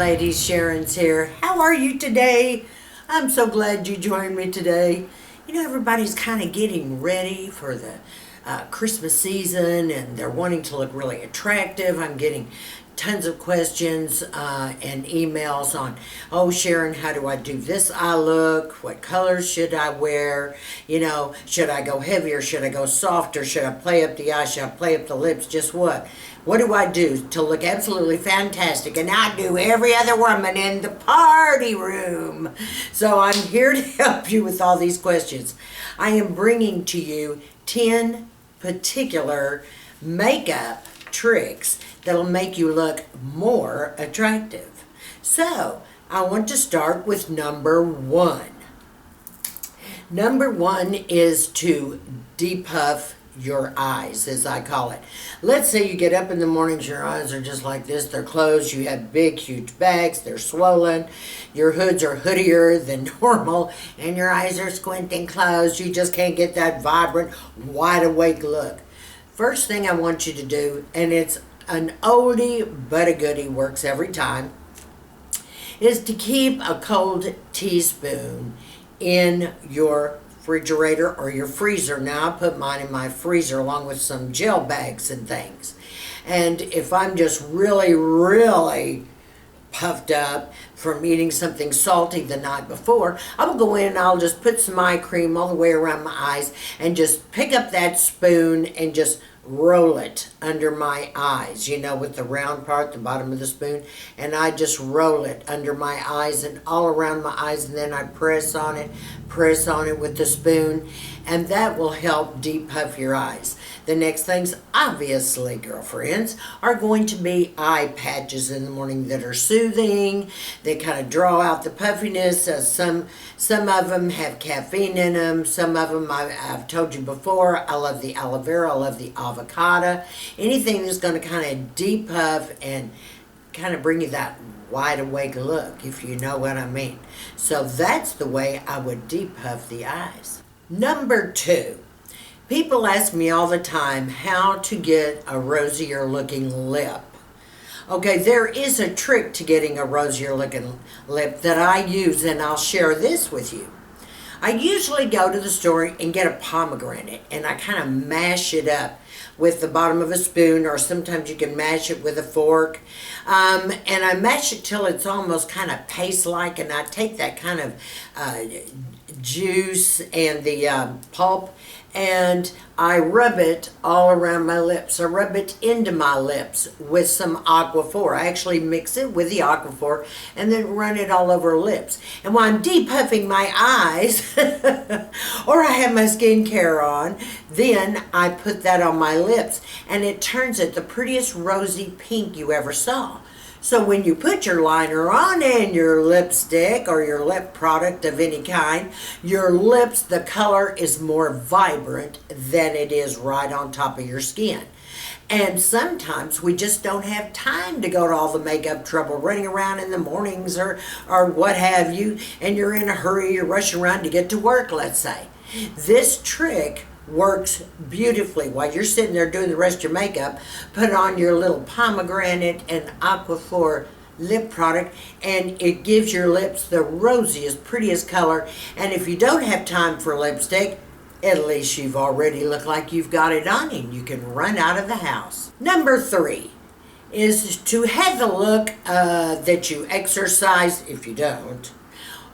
ladies, Sharon's here. How are you today? I'm so glad you joined me today. You know, everybody's kind of getting ready for the Christmas season and they're wanting to look really attractive. I'm getting tons of questions and emails on, oh, Sharon, how do I do this eye look? What colors should I wear? You know, should I go heavier? Should I go softer? Should I play up the eyes? Should I play up the lips? Just what? What do I do to look absolutely fantastic? And I do every other woman in the party room. So I'm here to help you with all these questions. I am bringing to you 10 particular makeup tricks that'll make you look more attractive. So I want to start with number one. Number one is to depuff your eyes, as I call it. Let's say you get up in the mornings, your eyes are just like this, they're closed, you have big, huge bags, they're swollen, your hoods are hoodier than normal, and your eyes are squinting closed. You just can't get that vibrant, wide awake look. First thing I want you to do, and it's an oldie but a goodie, works every time, is to keep a cold teaspoon in your refrigerator or your freezer. Now I put mine in my freezer along with some gel bags and things. And if I'm just really puffed up from eating something salty the night before, I will go in and I'll just put some eye cream all the way around my eyes and just pick up that spoon and just roll it under my eyes, you know, with the round part, the bottom of the spoon, and I just roll it under my eyes and all around my eyes, and then I press on it with the spoon, and that will help depuff your eyes. The next things, obviously, girlfriends, are going to be eye patches in the morning that are soothing. They kind of draw out the puffiness. Some of them have caffeine in them. Some of them, I've told you before, I love the aloe vera, I love the avocado. Anything that's going to kind of depuff and kind of bring you that wide awake look, if you know what I mean. So that's the way I would depuff the eyes. Number two. People ask me all the time how to get a rosier looking lip. Okay, there is a trick to getting a rosier looking lip that I use, and I'll share this with you. I usually go to the store and get a pomegranate, and I kind of mash it up with the bottom of a spoon, or sometimes you can mash it with a fork. And I mash it till it's almost kind of paste-like, and I take that kind of juice and the pulp, and I rub it all around my lips. I rub it into my lips with some Aquaphor. I actually mix it with the Aquaphor and then run it all over lips. And while I'm depuffing my eyes, or I have my skincare on, then I put that on my lips, and it turns it the prettiest rosy pink you ever saw. So when you put your liner on and your lipstick or your lip product of any kind, your lips, the color is more vibrant than it is right on top of your skin. And sometimes we just don't have time to go to all the makeup trouble running around in the mornings or what have you, and you're in a hurry, you're rushing around to get to work, let's say. This trick works beautifully. While you're sitting there doing the rest of your makeup, put on your little pomegranate and Aquaphor lip product, and it gives your lips the rosiest, prettiest color. And if you don't have time for lipstick, at least you've already looked like you've got it on and you can run out of the house. Number three is to have the look that you exercise, if you don't,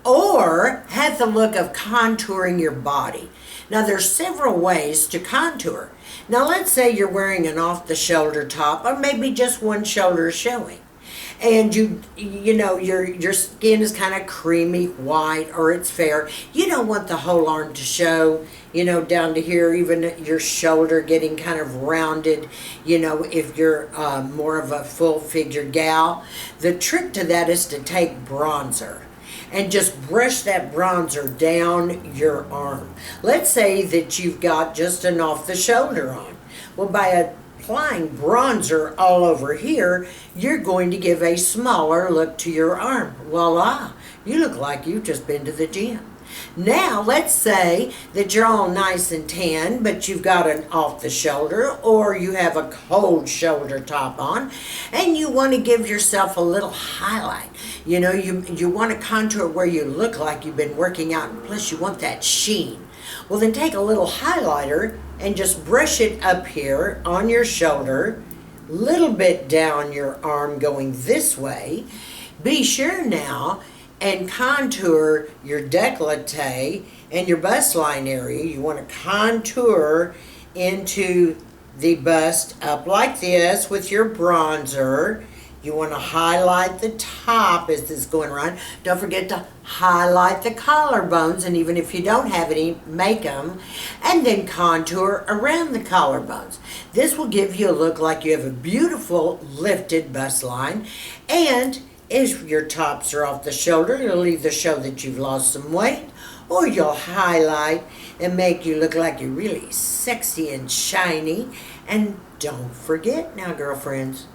or have the look of contouring your body. Now, there's several ways to contour. Now, let's say you're wearing an off-the-shoulder top, or maybe just one shoulder is showing, and you know your skin is kind of creamy white, or it's fair. You don't want the whole arm to show, you know, down to here, even your shoulder getting kind of rounded, you know, if you're more of a full-figured gal. The trick to that is to take bronzer and just brush that bronzer down your arm. Let's say that you've got just an off-the-shoulder on. Well, by applying bronzer all over here, you're going to give a smaller look to your arm. Voila! You look like you've just been to the gym. Now, let's say that you're all nice and tan, but you've got an off the shoulder or you have a cold shoulder top on and you want to give yourself a little highlight. You know, you want to contour where you look like you've been working out, and plus you want that sheen. Well, then take a little highlighter and just brush it up here on your shoulder, little bit down your arm going this way. Be sure now and contour your décolleté and your bust line area. You want to contour into the bust up like this with your bronzer. You want to highlight the top as this is going around. Don't forget to highlight the collarbones, and even if you don't have any, make them. And then contour around the collarbones. This will give you a look like you have a beautiful lifted bust line. And if your tops are off the shoulder, it'll either show that you've lost some weight, or you'll highlight and make you look like you're really sexy and shiny. And don't forget now, girlfriends,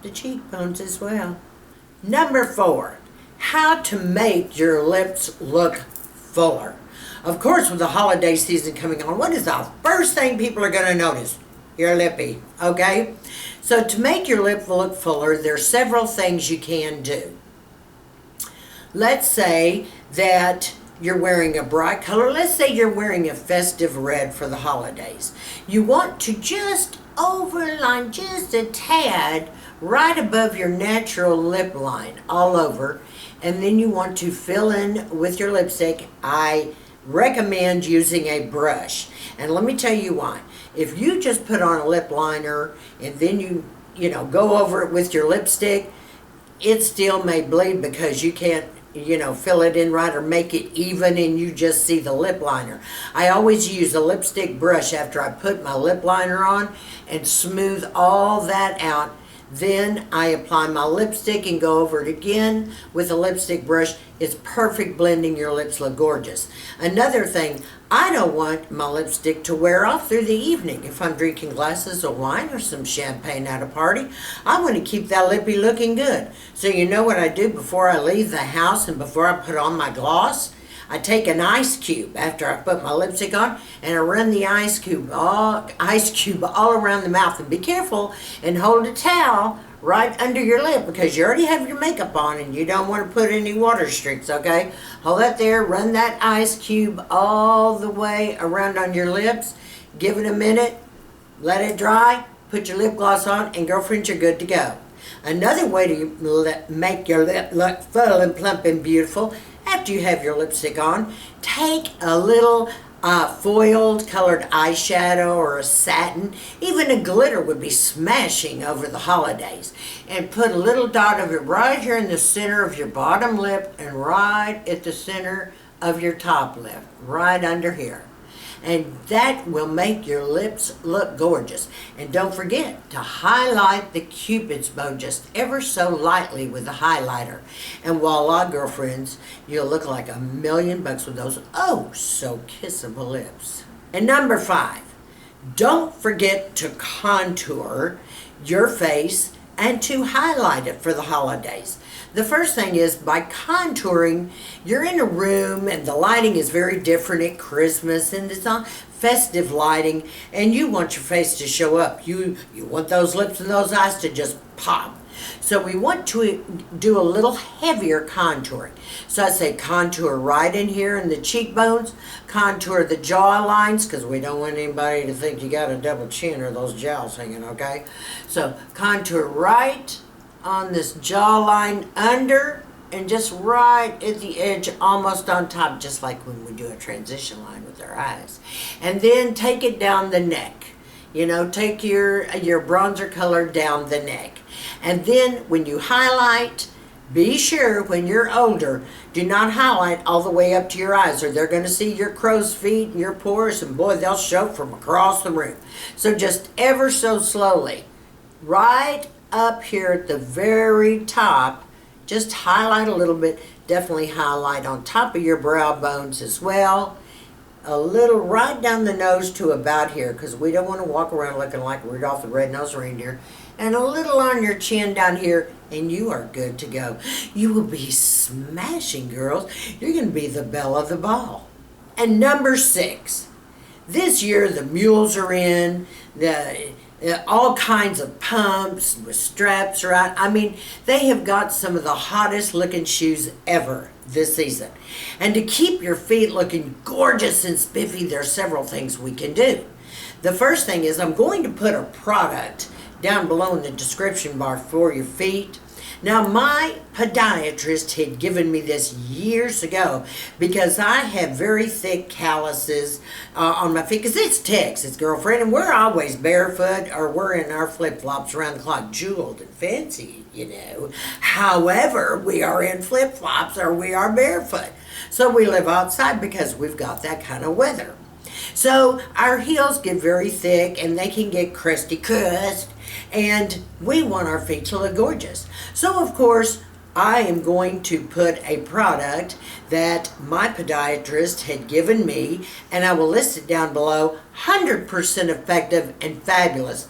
the cheekbones as well. Number 4, how to make your lips look fuller. Of course, with the holiday season coming on, what is the first thing people are going to notice? Your lippy, okay? So to make your lip look fuller, there are several things you can do. Let's say that you're wearing a bright color. Let's say you're wearing a festive red for the holidays. You want to just overline just a tad right above your natural lip line all over, and then you want to fill in with your lipstick. I recommend using a brush, and let me tell you why. If you just put on a lip liner and then you go over it with your lipstick, it still may bleed because you can't fill it in right or make it even, and you just see the lip liner. I always use a lipstick brush after I put my lip liner on and smooth all that out. Then I apply my lipstick and go over it again with a lipstick brush. It's perfect, blending your lips look gorgeous. Another thing, I don't want my lipstick to wear off through the evening. If I'm drinking glasses of wine or some champagne at a party, I want to keep that lippy looking good. So you know what I do before I leave the house and before I put on my gloss? I take an ice cube after I put my lipstick on, and I run the ice cube all around the mouth. And be careful and hold a towel right under your lip because you already have your makeup on and you don't want to put any water streaks, okay? Hold that there, run that ice cube all the way around on your lips. Give it a minute, let it dry, put your lip gloss on, and girlfriends, you're good to go. Another way to make your lip look full and plump and beautiful, after you have your lipstick on, take a little foiled colored eyeshadow or a satin, even a glitter would be smashing over the holidays, and put a little dot of it right here in the center of your bottom lip and right at the center of your top lip, right under here. And that will make your lips look gorgeous. And don't forget to highlight the Cupid's bow just ever so lightly with the highlighter. And voila, girlfriends, you'll look like $1,000,000 with those oh so kissable lips. And number 5, don't forget to contour your face and to highlight it for the holidays. The first thing is, by contouring, you're in a room and the lighting is very different at Christmas and it's on festive lighting, and you want your face to show up. You want those lips and those eyes to just pop. So we want to do a little heavier contouring. So I say contour right in here in the cheekbones, contour the jaw lines, because we don't want anybody to think you got a double chin or those jowls hanging, okay? So contour right on this jawline under, and just right at the edge, almost on top, just like when we do a transition line with our eyes. And then take it down the neck. Take your bronzer color down the neck. And then when you highlight, be sure when you're older, do not highlight all the way up to your eyes, or they're going to see your crow's feet and your pores, and boy, they'll show from across the room. So just ever so slowly, right up here at the very top, just highlight a little bit. Definitely highlight on top of your brow bones as well. A little right down the nose to about here, because we don't want to walk around looking like Rudolph the Red-Nosed Reindeer and a little on your chin down here, and you are good to go. You will be smashing, girls. You're going to be the belle of the ball. And number 6, this year the mules are in, all kinds of pumps with straps around. I mean, they have got some of the hottest looking shoes ever this season. And to keep your feet looking gorgeous and spiffy, there are several things we can do. The first thing is I'm going to put a product down below in the description bar for your feet. Now, my podiatrist had given me this years ago because I have very thick calluses on my feet, because it's Texas, girlfriend, and we're always barefoot or we're in our flip-flops around the clock, jeweled and fancy, you know. However, we are in flip-flops or we are barefoot. So we live outside because we've got that kind of weather. So our heels get very thick and they can get crusty crust, and we want our feet to look gorgeous. So of course I am going to put a product that my podiatrist had given me, and I will list it down below. 100% effective and fabulous.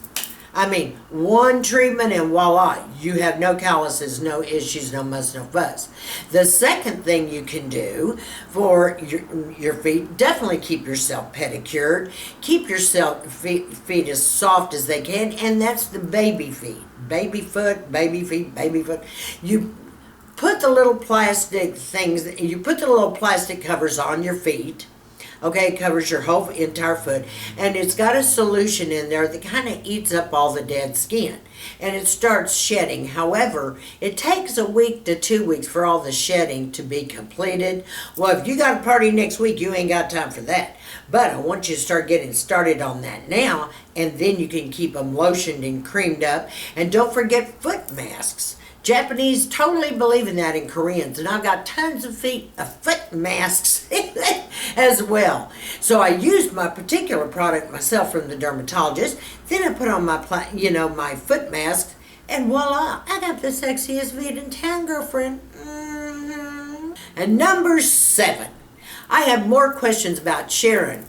I mean, one treatment and voila, you have no calluses, no issues, no muss, no fuss. The second thing you can do for your feet, definitely keep yourself pedicured. Keep yourself feet as soft as they can, and that's the baby feet. Baby foot, baby feet, baby foot. You put the little plastic things, you put the little plastic covers on your feet. Okay, it covers your whole entire foot, and it's got a solution in there that kind of eats up all the dead skin, and it starts shedding. However, it takes a week to 2 weeks for all the shedding to be completed. Well, if you got a party next week, you ain't got time for that. But I want you to start getting started on that now, and then you can keep them lotioned and creamed up. And don't forget foot masks. Japanese totally believe in that, in Koreans, and I've got tons of foot masks as well. So I used my particular product myself from the dermatologist. Then I put on my my foot mask, and voila, I got the sexiest feet in town, girlfriend. And number 7, I have more questions about Sharon.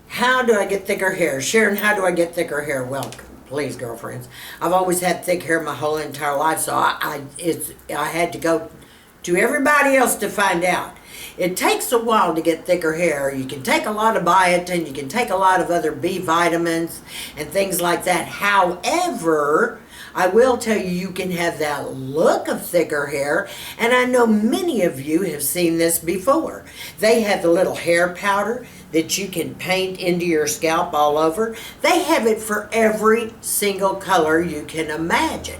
How do I get thicker hair? Sharon, how do I get thicker hair? Well, please, girlfriends. I've always had thick hair my whole entire life, so I had to go to everybody else to find out. It takes a while to get thicker hair. You can take a lot of biotin, you can take a lot of other B vitamins and things like that. However, I will tell you, you can have that look of thicker hair, and I know many of you have seen this before. They have the little hair powder that you can paint into your scalp all over. They have it for every single color you can imagine.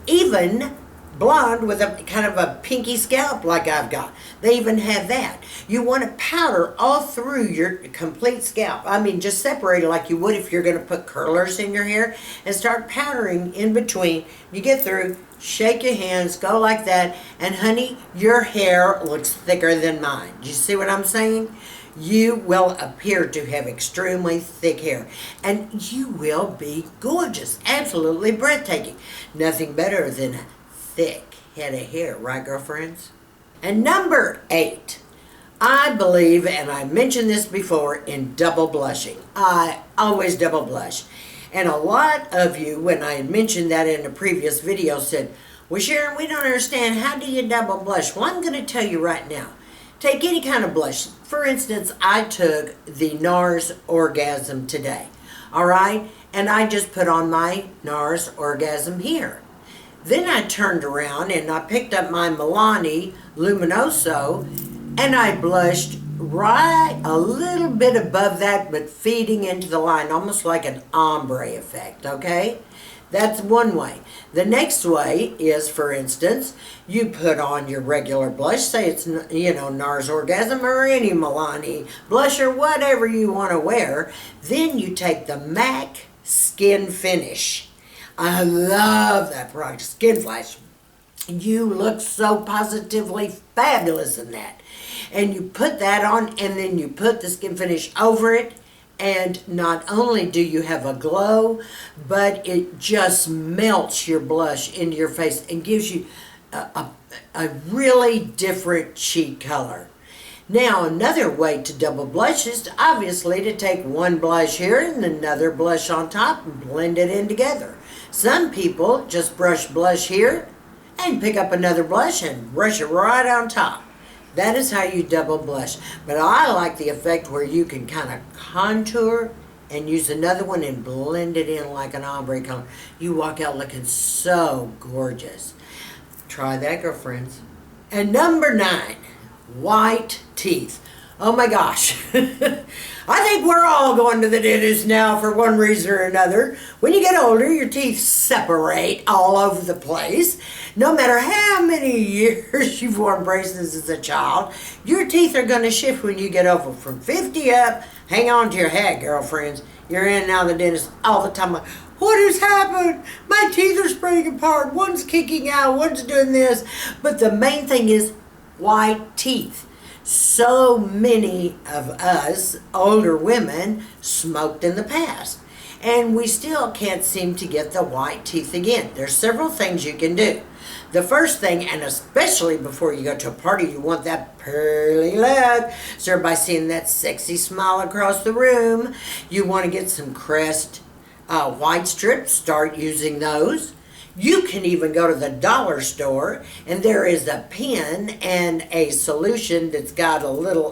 Even blonde with a kind of a pinky scalp like I've got. They even have that. You want to powder all through your complete scalp. I mean, just separate it like you would if you're going to put curlers in your hair, and start powdering in between. You get through, shake your hands, go like that, and honey, your hair looks thicker than mine. Do you see what I'm saying? You will appear to have extremely thick hair, and you will be gorgeous, absolutely breathtaking. Nothing better than a thick head of hair, right, girlfriends? And number 8, I believe, and I mentioned this before, in double blushing. I always double blush. And a lot of you, when I mentioned that in a previous video, said, well, Sharon, we don't understand. How do you double blush? Well, I'm going to tell you right now. Take any kind of blush. For instance, I took the NARS Orgasm today. All right? And I just put on my NARS Orgasm here. Then I turned around and I picked up my Milani Luminoso, and I blushed right a little bit above that, but feeding into the line, almost like an ombre effect, okay? That's one way. The next way is, for instance, you put on your regular blush, say it's, NARS Orgasm or any Milani blush or whatever you want to wear. Then you take the MAC Skin Finish. I love that product, Skin Flash. You look so positively fabulous in that. And you put that on, and then you put the Skin Finish over it, and not only do you have a glow, but it just melts your blush into your face and gives you a really different cheek color. Now, another way to double blush is obviously to take one blush here and another blush on top and blend it in together. Some people just brush blush here and pick up another blush and brush it right on top. That is how you double blush. But I like the effect where you can kind of contour and use another one and blend it in like an ombre color. You walk out looking so gorgeous. Try that, girlfriends. And number 9, white teeth. Oh my gosh. I think we're all going to the dentist now for one reason or another. When you get older, your teeth separate all over the place. No matter how many years you've worn braces as a child, your teeth are going to shift when you get over from 50 up. Hang on to your hat, girlfriends. You're in and out of the dentist all the time. Like, what has happened? My teeth are spreading apart. One's kicking out. One's doing this. But the main thing is white teeth. So many of us older women smoked in the past, and we still can't seem to get the white teeth again. There's several things you can do. The first thing, and especially before you go to a party, you want that pearly look, so everybody's seeing that sexy smile across the room. You want to get some Crest white strips. Start using those. You can even go to the dollar store, and there is a pen and a solution that's got a little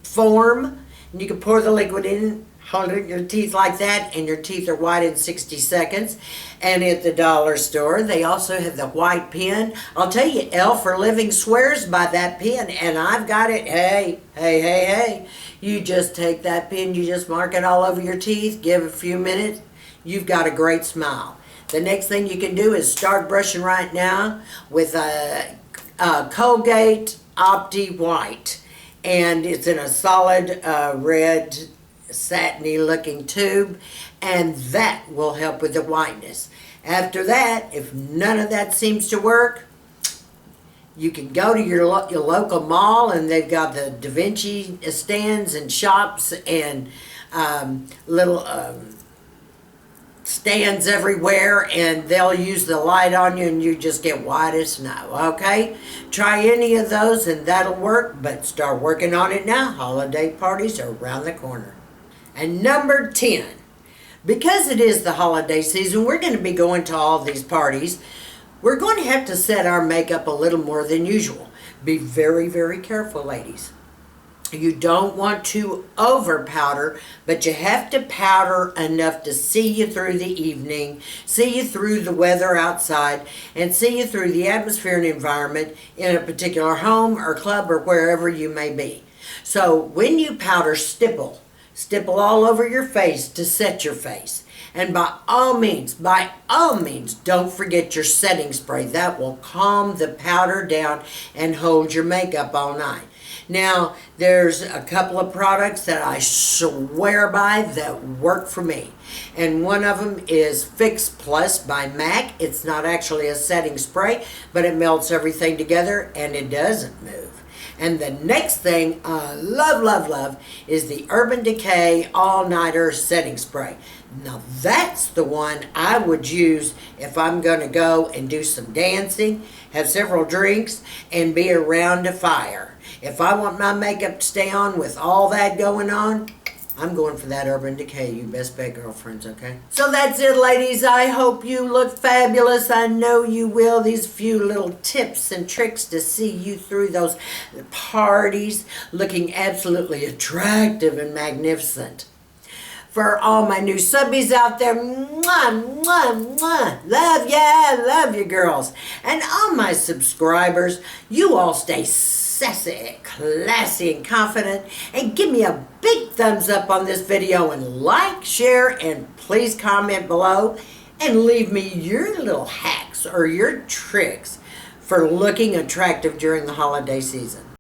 form, and you can pour the liquid in, hold it in your teeth like that, and your teeth are white in 60 seconds. And at the dollar store, they also have the white pen. I'll tell you, Elle for Living swears by that pen, and I've got it. Hey. You just take that pen, you just mark it all over your teeth, give it a few minutes. You've got a great smile. The next thing you can do is start brushing right now with a Colgate Opti White. And it's in a solid red satiny looking tube, and that will help with the whiteness. After that, if none of that seems to work, you can go to your local mall, and they've got the Da Vinci stands and shops and little stands everywhere, and they'll use the light on you and you just get white as snow. Okay, try any of those and that'll work, but start working on it now. Holiday parties are around the corner. And number 10, because it is the holiday season, we're going to be going to all these parties. We're going to have to set our makeup a little more than usual. Be very, very careful, ladies. You don't want to over powder, but you have to powder enough to see you through the evening, see you through the weather outside, and see you through the atmosphere and environment in a particular home or club or wherever you may be. So when you powder, stipple all over your face to set your face. And by all means, don't forget your setting spray. That will calm the powder down and hold your makeup all night. Now, there's a couple of products that I swear by that work for me. And one of them is Fix Plus by MAC. It's not actually a setting spray, but it melts everything together and it doesn't move. And the next thing I love is the Urban Decay All Nighter Setting Spray. Now that's the one I would use if I'm going to go and do some dancing, have several drinks, and be around a fire. If I want my makeup to stay on with all that going on, I'm going for that Urban Decay. You best bet, girlfriends, okay? So that's it, ladies. I hope you look fabulous. I know you will. These few little tips and tricks to see you through those parties looking absolutely attractive and magnificent. For all my new subbies out there, mwah, mwah, mwah. Love you, girls. And all my subscribers, you all stay sassy, classy, and confident. And give me a big thumbs up on this video and like, share, and please comment below. And leave me your little hacks or your tricks for looking attractive during the holiday season.